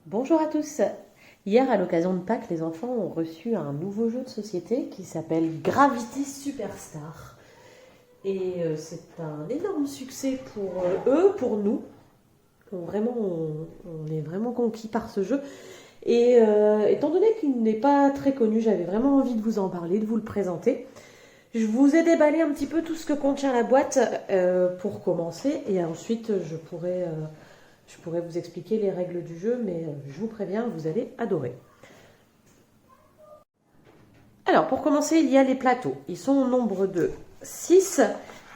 Bonjour à tous. Hier, à l'occasion de Pâques, les enfants ont reçu un nouveau jeu de société qui s'appelle Gravity Superstar. Et c'est un énorme succès pour eux, pour nous. On est vraiment conquis par ce jeu. Et étant donné qu'il n'est pas très connu, j'avais vraiment envie de vous en parler, de vous le présenter. Je vous ai déballé un petit peu tout ce que contient la boîte pour commencer. Et ensuite, je pourrais vous expliquer les règles du jeu, mais je vous préviens, vous allez adorer. Alors, pour commencer, il y a les plateaux. Ils sont au nombre de 6.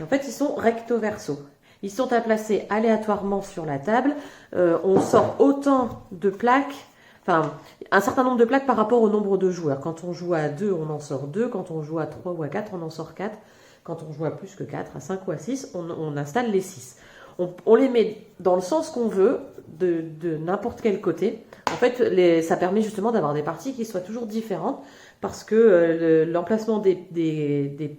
En fait, ils sont recto-verso. Ils sont à placer aléatoirement sur la table. On sort autant de plaques, enfin, un certain nombre de plaques par rapport au nombre de joueurs. Quand on joue à 2, on en sort 2. Quand on joue à 3 ou à 4, on en sort 4. Quand on joue à plus que 4, à 5 ou à 6, on installe les 6. On les met dans le sens qu'on veut, de n'importe quel côté. En fait, ça permet justement d'avoir des parties qui soient toujours différentes parce que l'emplacement des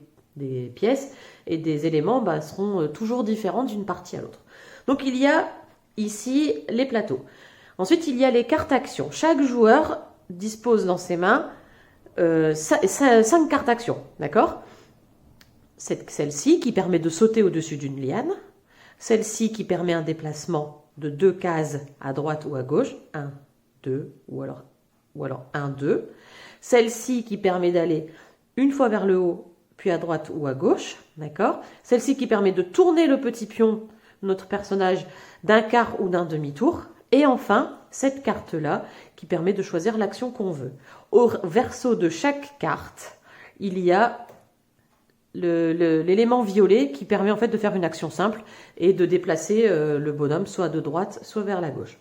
pièces et des éléments seront toujours différents d'une partie à l'autre. Donc il y a ici les plateaux. Ensuite, il y a les cartes actions. Chaque joueur dispose dans ses mains 5 cartes actions, d'accord ? Celle-ci qui permet de sauter au-dessus d'une liane. Celle-ci qui permet un déplacement de 2 cases à droite ou à gauche. 1, 2, ou alors 1, 2. Celle-ci qui permet d'aller une fois vers le haut, puis à droite ou à gauche. D'accord ? Celle-ci qui permet de tourner le petit pion, notre personnage, d'un quart ou d'un demi-tour. Et enfin, cette carte-là qui permet de choisir l'action qu'on veut. Au verso de chaque carte, il y a l'élément violet qui permet en fait de faire une action simple et de déplacer le bonhomme soit de droite, soit vers la gauche.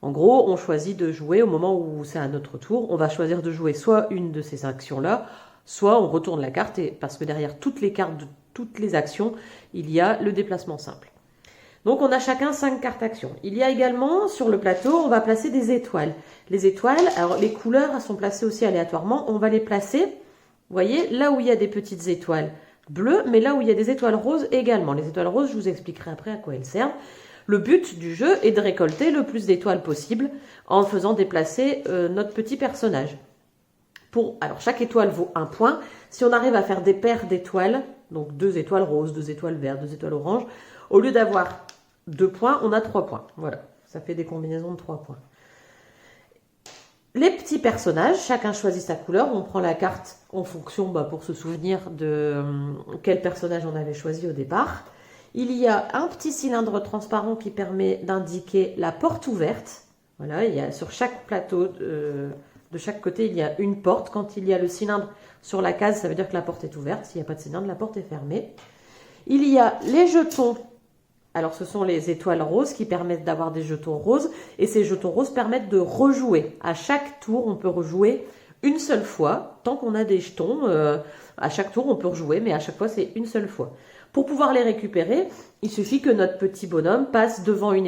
En gros, on choisit de jouer au moment où c'est à notre tour. On va choisir de jouer soit une de ces actions-là, soit on retourne la carte parce que derrière toutes les cartes de toutes les actions, il y a le déplacement simple. Donc on a chacun 5 cartes actions. Il y a également sur le plateau, on va placer des étoiles. Les étoiles, alors les couleurs sont placées aussi aléatoirement. On va les placer, vous voyez, là où il y a des petites étoiles bleues, mais là où il y a des étoiles roses également. Les étoiles roses, je vous expliquerai après à quoi elles servent. Le but du jeu est de récolter le plus d'étoiles possible en faisant déplacer notre petit personnage. Alors chaque étoile vaut 1 point. Si on arrive à faire des paires d'étoiles, donc 2 étoiles roses, 2 étoiles vertes, 2 étoiles oranges, au lieu d'avoir 2 points, on a 3 points. Voilà, ça fait des combinaisons de 3 points. Les petits personnages, chacun choisit sa couleur. On prend la carte en fonction, pour se souvenir de quel personnage on avait choisi au départ. Il y a un petit cylindre transparent qui permet d'indiquer la porte ouverte. Voilà, il y a sur chaque plateau, de chaque côté, il y a une porte. Quand il y a le cylindre sur la case, ça veut dire que la porte est ouverte. S'il n'y a pas de cylindre, la porte est fermée. Il y a les jetons. Alors, ce sont les étoiles roses qui permettent d'avoir des jetons roses. Et ces jetons roses permettent de rejouer. À chaque tour, on peut rejouer une seule fois. Tant qu'on a des jetons, à chaque tour, on peut rejouer. Mais à chaque fois, c'est une seule fois. Pour pouvoir les récupérer, il suffit que notre petit bonhomme passe devant une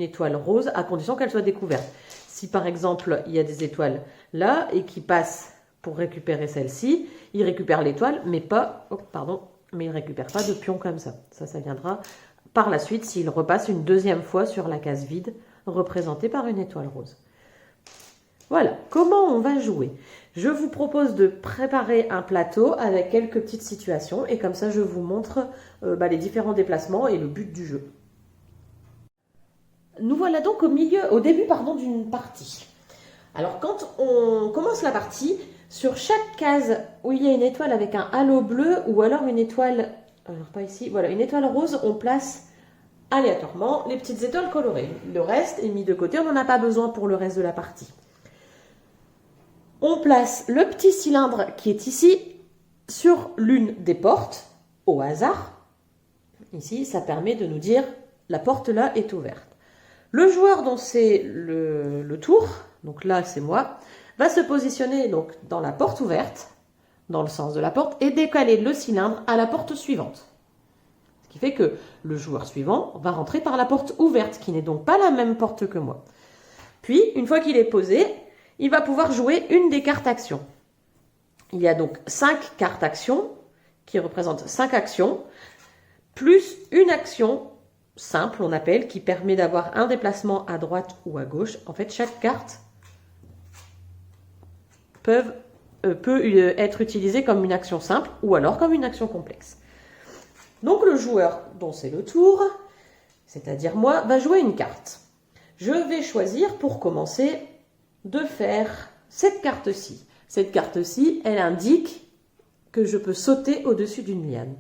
étoile rose à condition qu'elle soit découverte. Si par exemple, il y a des étoiles là et qu'il passe pour récupérer celle-ci, il récupère l'étoile, mais il ne récupère pas de pion comme ça. Ça viendra par la suite s'il repasse une deuxième fois sur la case vide représentée par une étoile rose. Voilà, comment on va jouer ? Je vous propose de préparer un plateau avec quelques petites situations et comme ça je vous montre les différents déplacements et le but du jeu. Nous voilà donc au début d'une partie. Alors quand on commence la partie, sur chaque case où il y a une étoile avec un halo bleu ou alors une étoile, pas ici, voilà, une étoile rose, on place aléatoirement les petites étoiles colorées. Le reste est mis de côté, on n'en a pas besoin pour le reste de la partie. On place le petit cylindre qui est ici sur l'une des portes, au hasard. Ici, ça permet de nous dire la porte là est ouverte. Le joueur dont c'est le tour, donc là c'est moi, va se positionner donc dans la porte ouverte, dans le sens de la porte, et décaler le cylindre à la porte suivante. Ce qui fait que le joueur suivant va rentrer par la porte ouverte, qui n'est donc pas la même porte que moi. Puis, une fois qu'il est posé, il va pouvoir jouer une des cartes actions. Il y a donc 5 cartes actions qui représentent 5 actions, plus une action simple, on appelle, qui permet d'avoir un déplacement à droite ou à gauche. En fait, chaque carte peut être utilisée comme une action simple ou alors comme une action complexe. Donc le joueur dont c'est le tour, c'est-à-dire moi, va jouer une carte. Je vais choisir pour commencer de faire cette carte-ci. Cette carte-ci, elle indique que je peux sauter au-dessus d'une liane.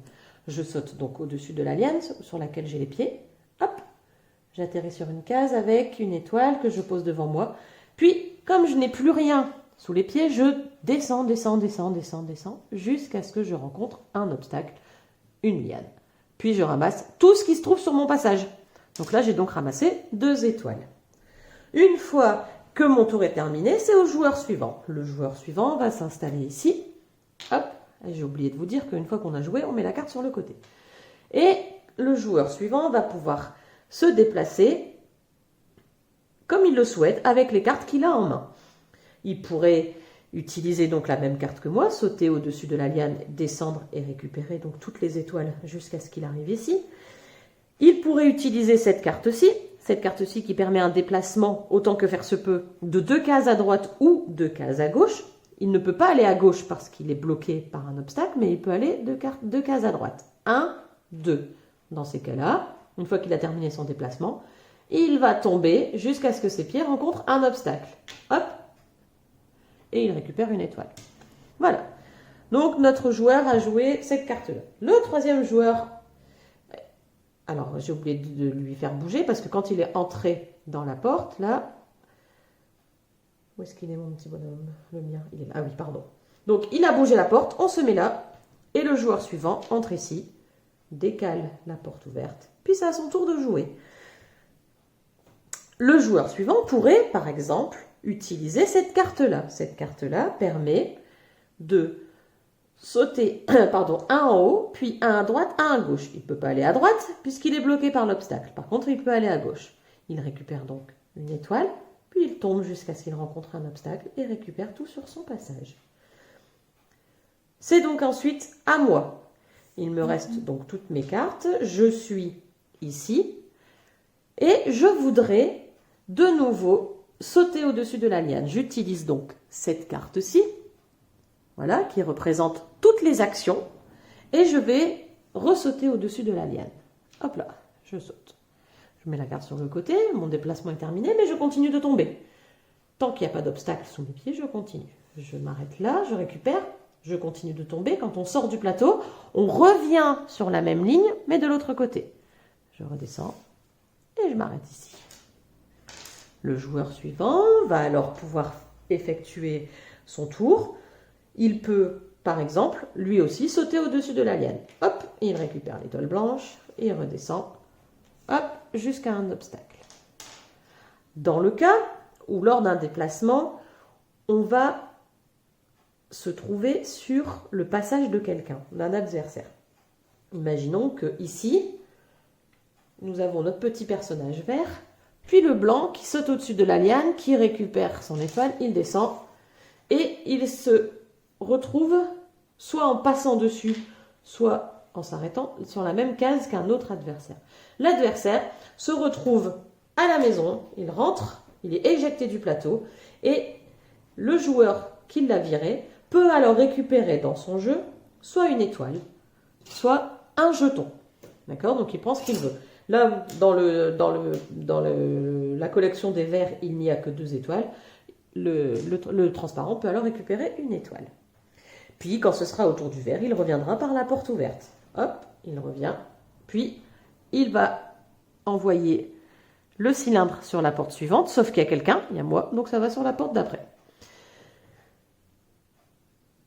Je saute donc au-dessus de la liane sur laquelle j'ai les pieds. Hop, j'atterris sur une case avec une étoile que je pose devant moi. Puis, comme je n'ai plus rien sous les pieds, je descends, jusqu'à ce que je rencontre un obstacle, une liane. Puis je ramasse tout ce qui se trouve sur mon passage. Donc là, j'ai donc ramassé 2 étoiles. Une fois que mon tour est terminé, c'est au joueur suivant. Le joueur suivant va s'installer ici. Hop, j'ai oublié de vous dire qu'une fois qu'on a joué, on met la carte sur le côté. Et le joueur suivant va pouvoir se déplacer comme il le souhaite avec les cartes qu'il a en main. Il pourrait utiliser donc la même carte que moi, sauter au-dessus de la liane, descendre et récupérer donc toutes les étoiles jusqu'à ce qu'il arrive ici. Il pourrait utiliser cette carte-ci qui permet un déplacement, autant que faire se peut, de 2 cases à droite ou 2 cases à gauche. Il ne peut pas aller à gauche parce qu'il est bloqué par un obstacle, mais il peut aller 2 cases à droite. 1, 2. Dans ces cas-là, une fois qu'il a terminé son déplacement, il va tomber jusqu'à ce que ses pieds rencontrent un obstacle. Hop, et il récupère une étoile. Voilà. Donc notre joueur a joué cette carte-là. Le troisième joueur, alors j'ai oublié de lui faire bouger parce que quand il est entré dans la porte, là, où est-ce qu'il est mon petit bonhomme? Le mien, il est là. Ah oui, pardon. Donc il a bougé la porte, on se met là, et le joueur suivant entre ici, décale la porte ouverte, puis c'est à son tour de jouer. Le joueur suivant pourrait, par exemple, utiliser cette carte-là. Cette carte-là permet de sauter un en haut, puis un à droite, un à gauche. Il ne peut pas aller à droite puisqu'il est bloqué par l'obstacle. Par contre, il peut aller à gauche. Il récupère donc une étoile, puis il tombe jusqu'à ce qu'il rencontre un obstacle et récupère tout sur son passage. C'est donc ensuite à moi. Il me reste donc toutes mes cartes. Je suis ici et je voudrais de nouveau sauter au-dessus de la liane. J'utilise donc cette carte-ci, voilà, qui représente toutes les actions, et je vais ressauter au-dessus de la liane. Hop là, je saute. Je mets la carte sur le côté, mon déplacement est terminé, mais je continue de tomber. Tant qu'il n'y a pas d'obstacle sous mes pieds, je continue. Je m'arrête là, je récupère, je continue de tomber. Quand on sort du plateau, on revient sur la même ligne, mais de l'autre côté. Je redescends et je m'arrête ici. Le joueur suivant va alors pouvoir effectuer son tour. Il peut, par exemple, lui aussi sauter au-dessus de la liane. Hop, il récupère l'étoile blanche et il redescend, hop, jusqu'à un obstacle. Dans le cas où, lors d'un déplacement, on va se trouver sur le passage de quelqu'un, d'un adversaire. Imaginons que ici, nous avons notre petit personnage vert, puis le blanc qui saute au-dessus de la liane, qui récupère son étoile, il descend, et il se retrouve soit en passant dessus, soit en s'arrêtant sur la même case qu'un autre adversaire. L'adversaire se retrouve à la maison, il rentre, il est éjecté du plateau, et le joueur qui l'a viré peut alors récupérer dans son jeu soit une étoile, soit un jeton. D'accord? Donc il prend ce qu'il veut. Là, dans la collection des verts, il n'y a que 2 étoiles. Le transparent peut alors récupérer une étoile. Puis, quand ce sera au tour du vert, il reviendra par la porte ouverte. Hop, il revient. Puis, il va envoyer le cylindre sur la porte suivante, sauf qu'il y a quelqu'un, il y a moi, donc ça va sur la porte d'après.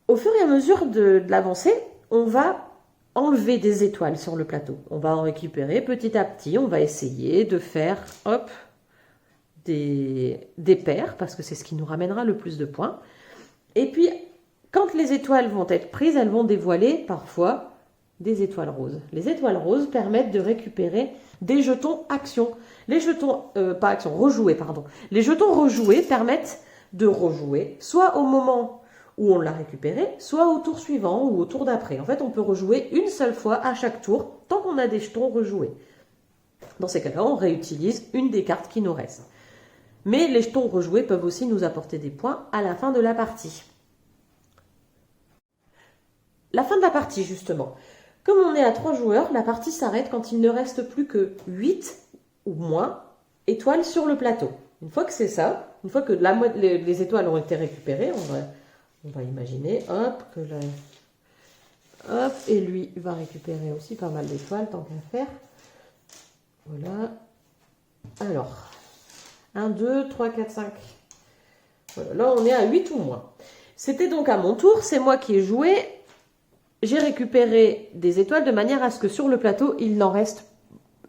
Au fur et à mesure de l'avancée, on va enlever des étoiles sur le plateau. On va en récupérer petit à petit. On va essayer de faire, hop, des paires, parce que c'est ce qui nous ramènera le plus de points. Et puis, quand les étoiles vont être prises, elles vont dévoiler parfois des étoiles roses. Les étoiles roses permettent de récupérer des jetons action. Les jetons, pas action, rejouer, pardon. Les jetons rejoués permettent de rejouer, soit au moment où on l'a récupéré, soit au tour suivant ou au tour d'après. En fait, on peut rejouer une seule fois à chaque tour, tant qu'on a des jetons rejoués. Dans ces cas-là, on réutilise une des cartes qui nous reste. Mais les jetons rejoués peuvent aussi nous apporter des points à la fin de la partie. La fin de la partie, justement. Comme on est à 3 joueurs, la partie s'arrête quand il ne reste plus que 8 ou moins étoiles sur le plateau. Une fois que c'est ça, une fois que les étoiles ont été récupérées, on va imaginer, hop, hop, et lui va récupérer aussi pas mal d'étoiles, tant qu'à faire. Voilà. Alors, 1, 2, 3, 4, 5. Voilà, là, on est à 8 ou moins. C'était donc à mon tour, c'est moi qui ai joué. J'ai récupéré des étoiles de manière à ce que sur le plateau, il n'en reste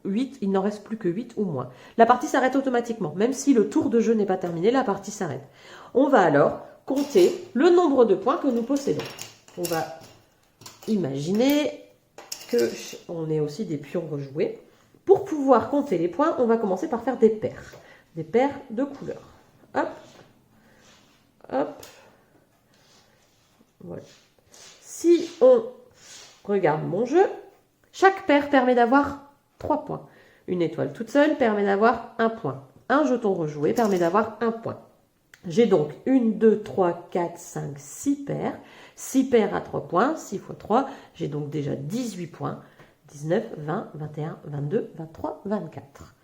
plus que 8 ou moins. La partie s'arrête automatiquement. Même si le tour de jeu n'est pas terminé, la partie s'arrête. On va alors compter le nombre de points que nous possédons. On va imaginer qu'on ait aussi des pions rejoués. Pour pouvoir compter les points, on va commencer par faire des paires. Des paires de couleurs. Hop, hop. Voilà. Si on regarde mon jeu, chaque paire permet d'avoir 3 points. Une étoile toute seule permet d'avoir 1 point. Un jeton rejoué permet d'avoir 1 point. J'ai donc 1, 2, 3, 4, 5, 6 paires. 6 paires à 3 points, 6 x 3. J'ai donc déjà 18 points. 19, 20, 21, 22, 23, 24.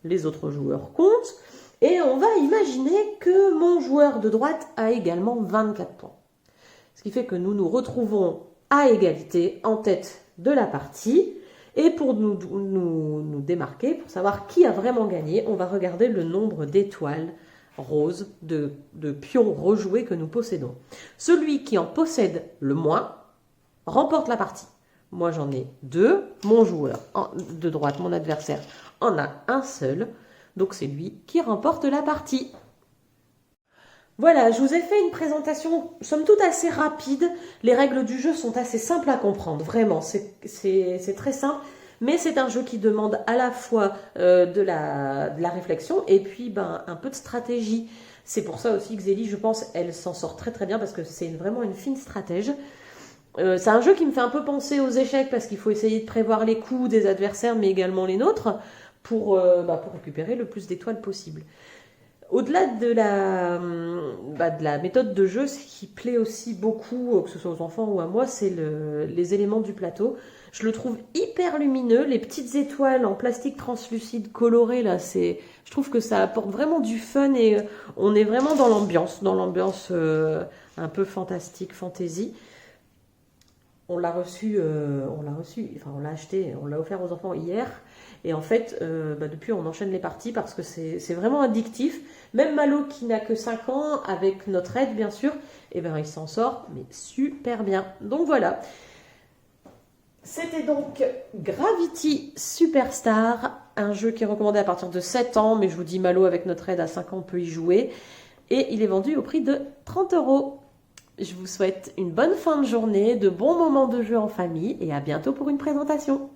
Les autres joueurs comptent. Et on va imaginer que mon joueur de droite a également 24 points. Ce qui fait que nous nous retrouvons à égalité en tête de la partie. Et pour nous démarquer, pour savoir qui a vraiment gagné, on va regarder le nombre d'étoiles roses, de pions rejoués que nous possédons. Celui qui en possède le moins remporte la partie. Moi j'en ai 2, mon joueur de droite, mon adversaire, en a un seul. Donc c'est lui qui remporte la partie. Voilà, je vous ai fait une présentation, somme toute assez rapide. Les règles du jeu sont assez simples à comprendre, vraiment. C'est très simple, mais c'est un jeu qui demande à la fois de la réflexion et puis un peu de stratégie. C'est pour ça aussi que Zélie, je pense, elle s'en sort très très bien parce que c'est vraiment une fine stratège. C'est un jeu qui me fait un peu penser aux échecs parce qu'il faut essayer de prévoir les coups des adversaires, mais également les nôtres, pour récupérer le plus d'étoiles possible. Au-delà de la méthode de jeu, ce qui plaît aussi beaucoup, que ce soit aux enfants ou à moi, c'est les éléments du plateau. Je le trouve hyper lumineux, les petites étoiles en plastique translucide coloré, là, je trouve que ça apporte vraiment du fun et on est vraiment dans l'ambiance un peu fantastique, fantasy. On l'a reçu, on l'a acheté, on l'a offert aux enfants hier. Et en fait, depuis, on enchaîne les parties parce que c'est vraiment addictif. Même Malo, qui n'a que 5 ans, avec notre aide, bien sûr, il s'en sort, mais super bien. Donc voilà. C'était donc Gravity Superstar, un jeu qui est recommandé à partir de 7 ans, mais je vous dis, Malo, avec notre aide, à 5 ans, on peut y jouer. Et il est vendu au prix de 30 €. Je vous souhaite une bonne fin de journée, de bons moments de jeu en famille et à bientôt pour une présentation.